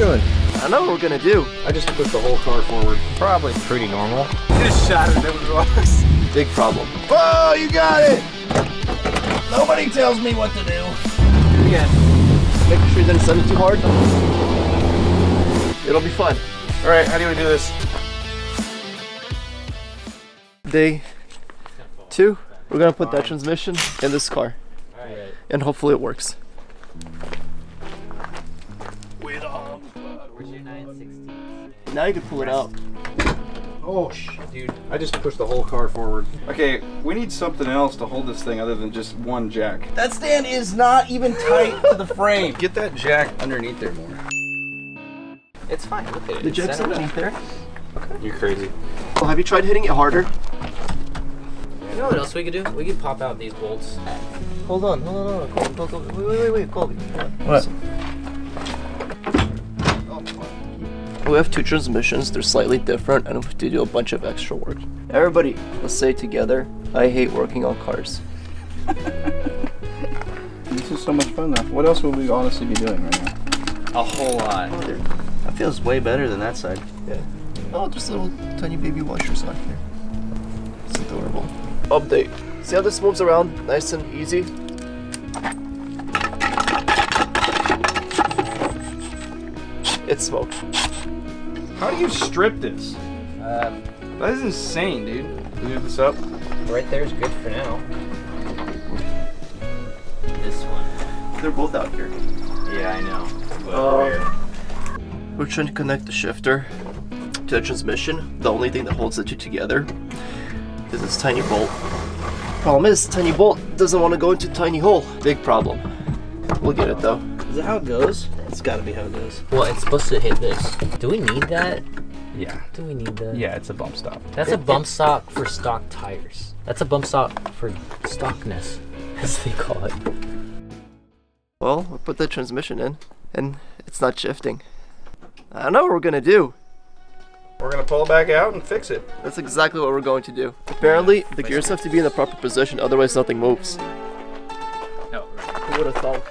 doing? I know what we're gonna do. I just pushed the whole car forward. Probably pretty normal. Just shattered those rocks. Big problem. Oh, you got it! Nobody tells me what to do. Yeah. Making sure you didn't send it too hard. It'll be fun. All right, how do we do this? Day 2. We're gonna put that transmission in this car. Alright. And hopefully it works. Where's your 916? Now you can pull it out. Oh, dude. I just pushed the whole car forward. Okay, we need something else to hold this thing other than just one jack. That stand is not even tight to the frame. Get that jack underneath there more. It's fine. Look at it. The jack's underneath there. Okay. You're crazy. Well, have you tried hitting it harder? You know what else we could do? We could pop out these bolts. Hold on. Wait, Colby. What? We have 2 transmissions, they're slightly different, and we have to do a bunch of extra work. Everybody, let's say together, I hate working on cars. This is so much fun though. What else would we honestly be doing right now? A whole lot. Oh, there. That feels way better than that side. Yeah. Oh, there's little tiny baby washers on here. It's adorable. Update. See how this moves around nice and easy? It's smoked. How do you strip this? That is insane, dude. Move this up. Right there's good for now. This one. They're both out here. Yeah, I know. But We're trying to connect the shifter to the transmission. The only thing that holds the two together is this tiny bolt. Problem is, tiny bolt doesn't want to go into tiny hole. Big problem. We'll get it though. Is that how it goes? It's gotta be how it goes. well, it's supposed to hit this. Do we need that? Yeah. Do we need that? Yeah, it's a bump stop. That's a bump stock for stock tires. That's a bump stock for stockness, as they call it. Well, we put the transmission in, and it's not shifting. I don't know what we're gonna do. We're gonna pull it back out and fix it. That's exactly what we're going to do. Apparently, the gears have to be in the proper position, otherwise nothing moves. No, right. Who would have thought?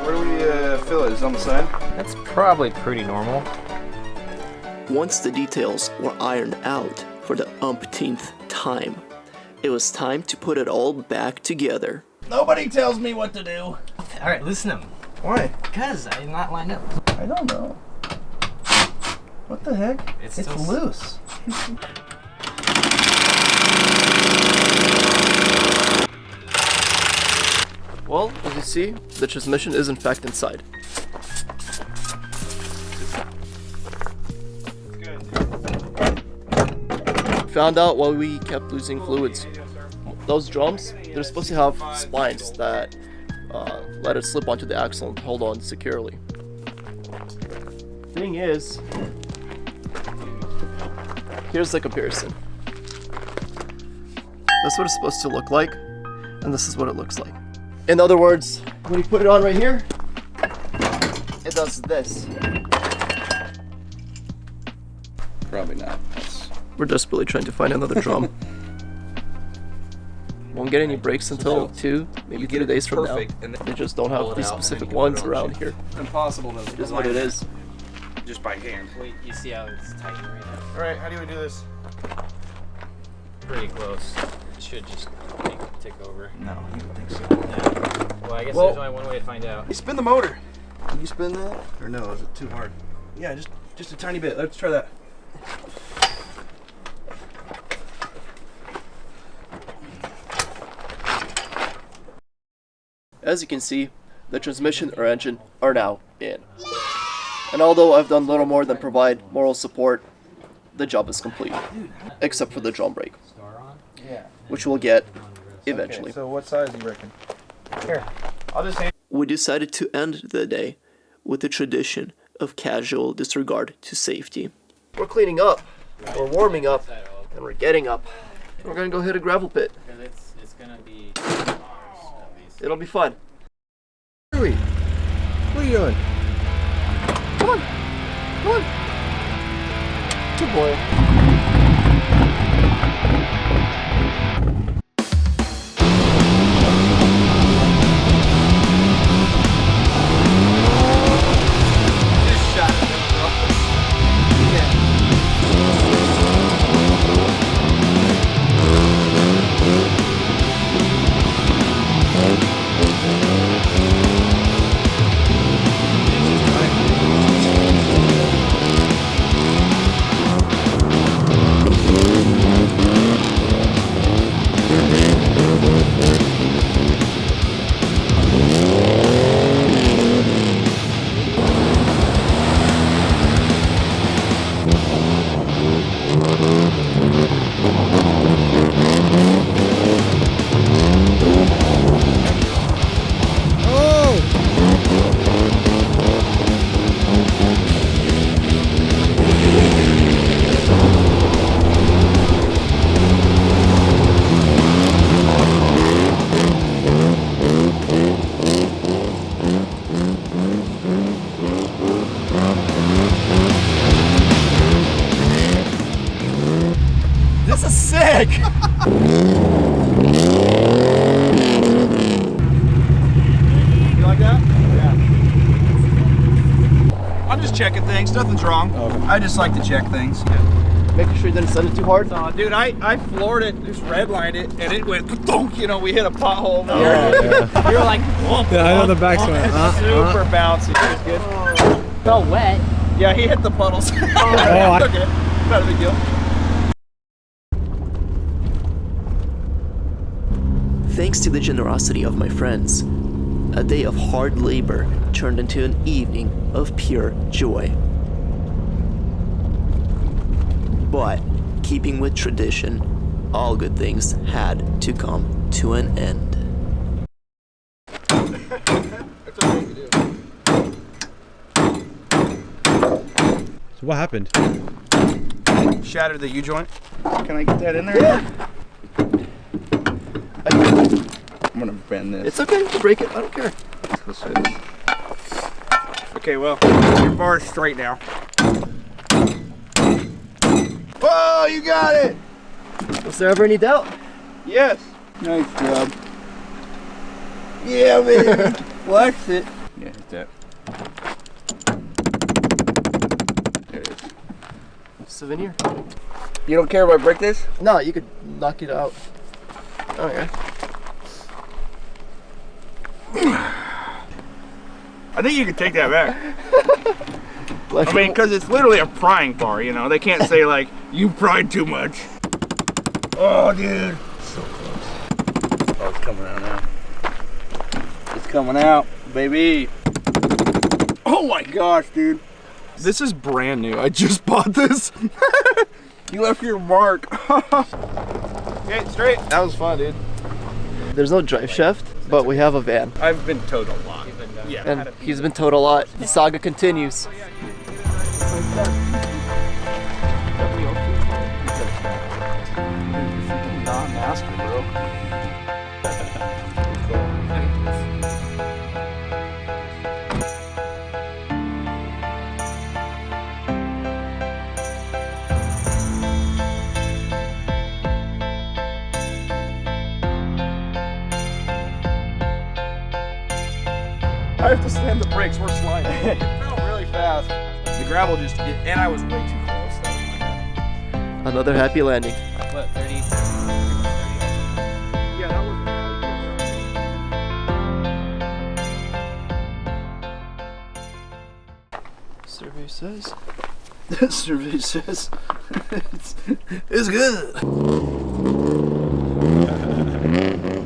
Where do we fill it? Is it on the side? That's probably pretty normal. Once the details were ironed out for the umpteenth time, it was time to put it all back together. Nobody tells me what to do. Alright, listen to him. Why? Because I'm not lined up. I don't know. What the heck? It's It's still loose. Well, as you see, the transmission is in fact inside. Found out while we kept losing fluids. Those drums, they're supposed to have spines that let it slip onto the axle and hold on securely. Thing is, here's the comparison. That's what it's supposed to look like, and this is what it looks like. In other words, when you put it on right here, it does this. Probably not. We're desperately trying to find another drum. Won't get any breaks until 2, maybe 3 days from now. They just don't have these specific ones around here. Impossible to It is what it is. just by hand. Wait, you see how it's tight right now? All right, how do we do this? Pretty close. It should just take over. No, you don't think so. Yeah. Well, I guess Well- there's only one way to find out. You spin the motor. Can you spin that? Or no, is it too hard? Yeah, just a tiny bit. Let's try that. As you can see, the transmission or engine are now in. And although I've done little more than provide moral support, the job is complete. Except for the drum brake, Yeah. which we'll get eventually. Okay, so what size do you reckon? Here. I'll just hand. We decided to end the day with the tradition of casual disregard to safety. We're cleaning up, we're warming up, and we're getting up. We're gonna go hit a gravel pit. Because it's gonna be It'll be fun. What are you doing? Come on, come on. Good boy. This is sick! You like that? Yeah. I'm just checking things, nothing's wrong. Okay. I just like to check things. Yeah. Making sure you didn't set it too hard. Dude, I floored it, just redlined it, and it went thunk, you know, we hit a pothole. Oh, yeah. You're like, whoop, Yeah, I know the backswing. Super bouncy. It was good. felt wet. Yeah, he hit the puddles. Okay, not a big deal. Thanks to the generosity of my friends, a day of hard labor turned into an evening of pure joy. But, keeping with tradition, all good things had to come to an end. So what happened? Shattered the U-joint. Can I get that in there? Yeah. I'm gonna bend this. It's okay to break it, I don't care. Okay, well, your bar's straight now. Whoa, you got it! Was there ever any doubt? Yes. Nice job. Yeah, baby. Flex it. Yeah, hit that. There it is. Souvenir. You don't care if I break this? No, you could knock it out. Okay. I think you can take that back. I mean, because it's literally a prying bar, you know? They can't say, like, you pried too much. Oh, dude. So close. Oh, it's coming out now. It's coming out, baby. Oh my gosh, dude. This is brand new. I just bought this. You left your mark. Okay, straight. That was fun, dude. There's no drive shaft, but we have a van. I've been towed a lot. Yeah. And he's been towed a lot. The saga continues. Non-master, bro. I have to slam the brakes, we're sliding. It felt really fast. The gravel just, and I was way too close. That was my bad. Another happy landing. What, 30? Yeah, that was. Survey says. Survey says it's good.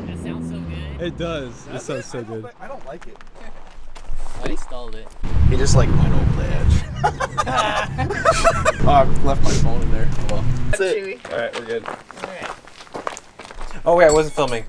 That sounds so good. It does. It sounds so good. I don't like it. I installed it. He just like went over the edge. Oh, I left my phone in there. Well, That's it. all right, we're good. Oh, wait, I wasn't filming.